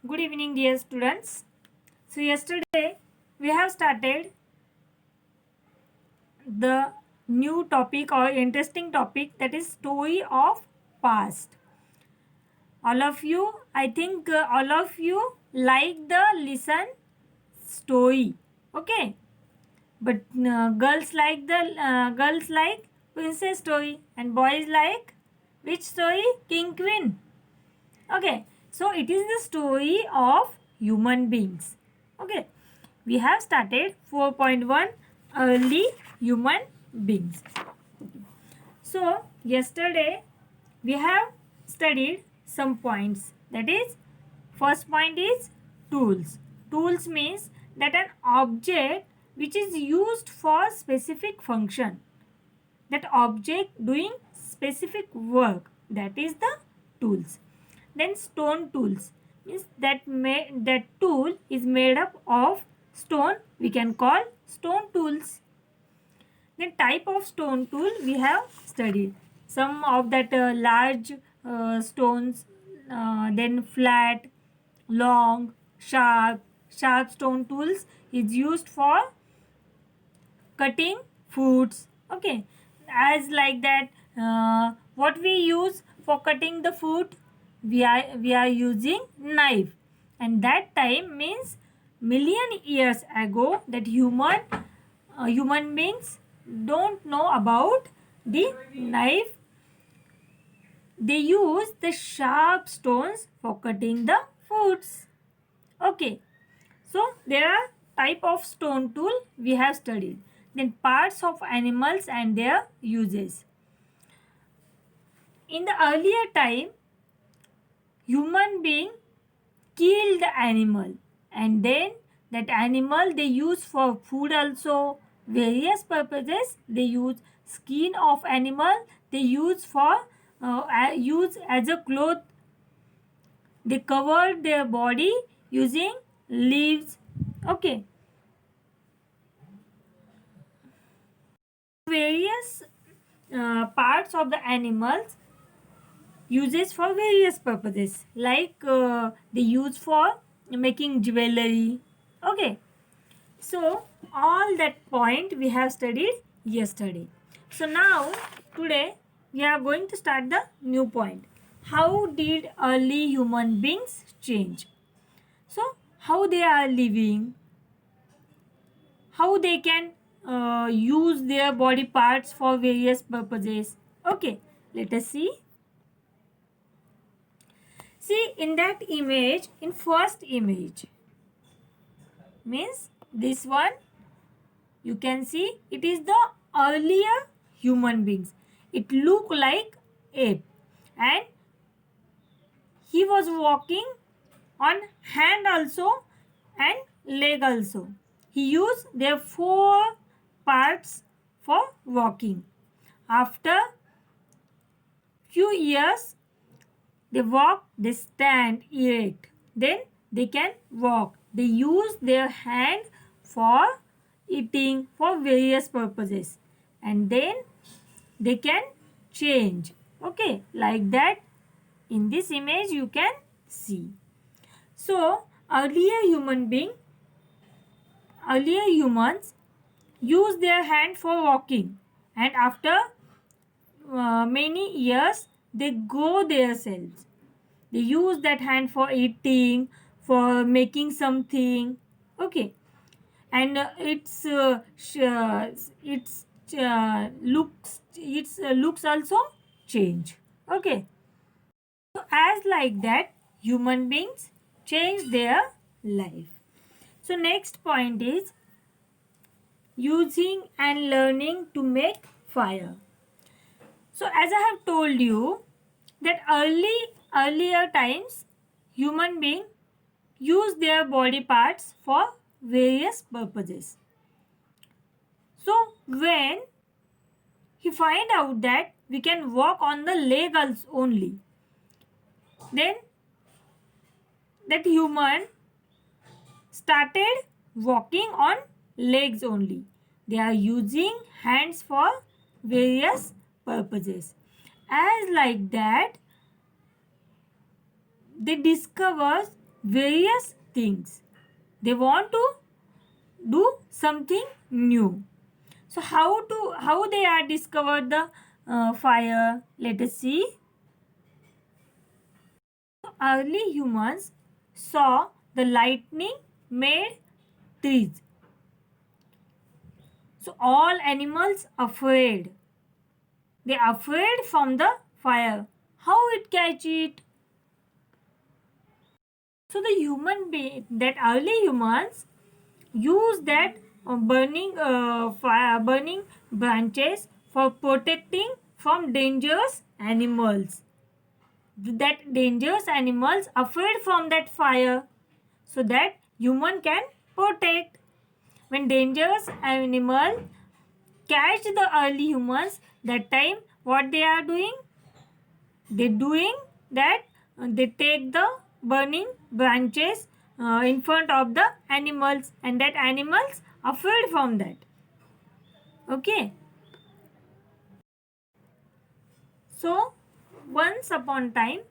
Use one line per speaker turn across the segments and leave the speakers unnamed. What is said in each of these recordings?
Good evening, dear students. So, yesterday we have started the new topic or interesting topic, that is story of past. All of you, I think all of you like the listen story. Okay, but girls like princess story and boys like which story? King Queen. Okay, so it is the story of human beings. Okay, we have started 4.1 early human beings. So, yesterday we have studied some points. That is, first point is tools. Tools means that an object which is used for specific function, that object doing specific work, that is the tools. Then stone tools means that tool is made up of stone, we can call stone tools. Then type of stone tool we have studied some of that large stones, then flat, long, sharp stone tools is used for cutting foods. Okay, as like that, what we use for cutting the food, we are using knife. And that time means million years ago, that human beings don't know about the knife. They use the sharp stones for cutting the foods. Okay, so there are type of stone tool we have studied. Then parts of animals and their uses. In the earlier time, human being kill the animal, and then that animal they use for food also, various purposes. They use skin of animal, they use for use as a cloth. They covered their body using leaves. Okay, various parts of the animals uses for various purposes, like they use for making jewelry. Okay, so all that point we have studied yesterday. So now today we are going to start the new point. How did early human beings change? So how they are living, how they can use their body parts for various purposes. Okay, let us see. See, in that image, in first image, means this one, you can see it is the earlier human beings. It look like ape, and he was walking on hand also and leg also. He used their four parts for walking. After few years, they walk, they stand erect. Then they can walk. They use their hand for eating, for various purposes. And then they can change. Okay, like that in this image you can see. So earlier humans use their hand for walking, and after many years they grow themselves. They use that hand for eating, for making something. Okay, and its looks also change. Okay, so as like that, human beings change their life. So next point is using and learning to make fire. So as I have told you that earlier times human being use their body parts for various purposes. So when he find out that we can walk on the legs only, then that human started walking on legs only. They are using hands for various purposes. As like that, they discover various things. They want to do something new. So how they are discovered the fire? Let us see. Early humans saw the lightning made trees. So all animals afraid. They afraid from the fire. How it catch it? So the human being, that early humans use that burning branches for protecting from dangerous animals. That dangerous animals afraid from that fire, so that human can protect. When dangerous animal catch the early humans, that time what they are doing? They doing that they take the burning branches in front of the animals, and that animals afraid from that. Okay. So once upon time,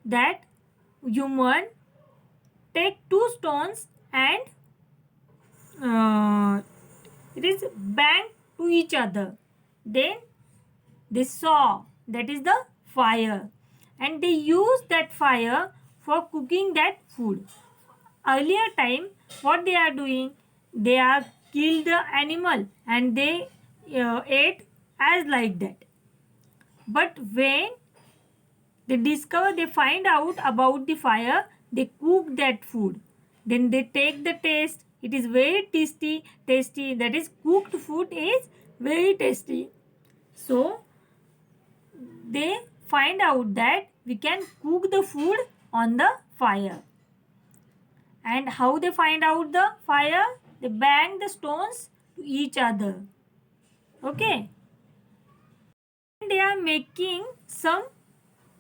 that human take two stones and it is bang to each other. Then they saw that is the fire, and they use that fire for cooking that food. Earlier time, what they are doing? They are kill the animal and they ate as like that. But when they discover, they find out about the fire, they cook that food. Then they take the taste. It is very tasty. That is, cooked food is very tasty. So they find out that we can cook the food on the fire. And how they find out the fire? They bang the stones to each other. Okay. They are making some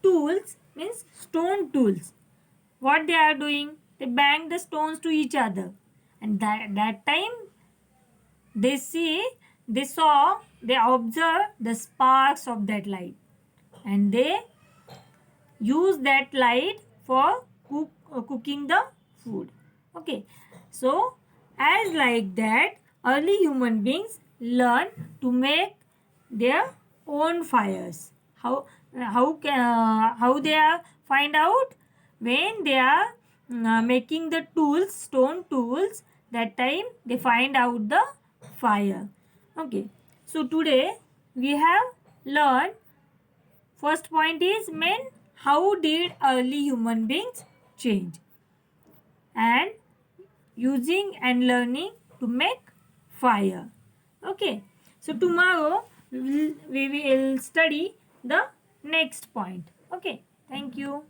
tools, means stone tools. What they are doing? They bang the stones to each other. And that time they observe the sparks of that light. And they use that light for cooking the food. Okay. So as like that, early human beings learn to make their own fires. How they are find out? When they are making the tools, stone tools, that time they find out the fire. Okay. So today we have learned, first point is men, how did early human beings change? And using and learning to make fire. Okay. So tomorrow we will study the next point. Okay. Thank you.